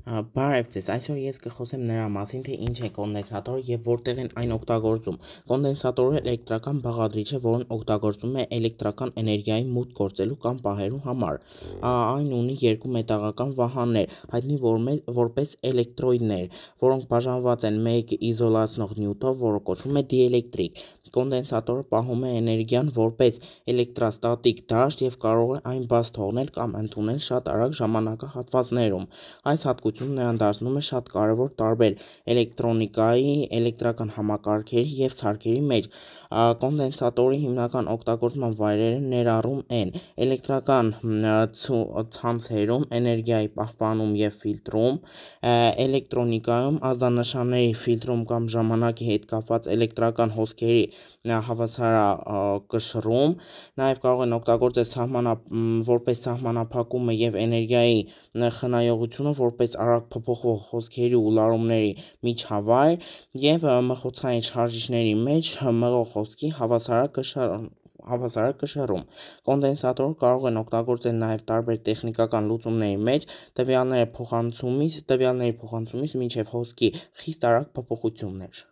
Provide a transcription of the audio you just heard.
Բարև ձեզ, այսօր ես կխոսեմ նրա մասին, թե ինչ է կոնդենսատորը եւ որտեղ են այն օգտագործում։ Կոնդենսատորը էլեկտրական բաղադրիչ է, որն օգտագործվում է էլեկտրական էներգիայի մուտք գործելու կամ պահելու համար։ Այն ունի երկու մետաղական վահաններ, հայտնի որպես էլեկտրոիդներ, որոնք բաժանված են մեկ իզոլացնող նյութով, որը կոչվում է դիէլեկտրիկ։ Կոնդենսատորը պահում է էներգիան որպես էլեկտրաստատիկ դաշտ եւ կարող է այն բաց թողնել կամ ընդունել շատ արագ ժամանակահատվածներում։ Այս հատկությունը նրան դարձնում է շատ կարևոր տարբեր էլեկտրոնիկայի, էլեկտրական համակարգերի և սարքերի մեջ։ Կոնդենսատորի հիմնական օգտագործման վայրերը ներառում են էլեկտրական ցանցերում էներգիայի պահպանում և ֆիլտրում, էլեկտրոնիկայում ազդանշանների ֆիլտրում կամ ժամանակի հետ կապված էլեկտրական հոսքերի հավասարակշռում, նաև կարող են օգտագործել որպես սահմանափակումը և էներգիայի խնայողությունը որպես արագ փոփոխվող հոսքերի ու լարումների միջավայր և մխոցային շարժիչների մեջ մղող հոսքի հավասարակշռում։ Կոնդենսատորը կարող են օգտագործել նաև տարբեր տեխնիկական լուծումների մեջ տվյալների փոխանցումից մինչև հոսքի խիստ արագ փոփոխություններ։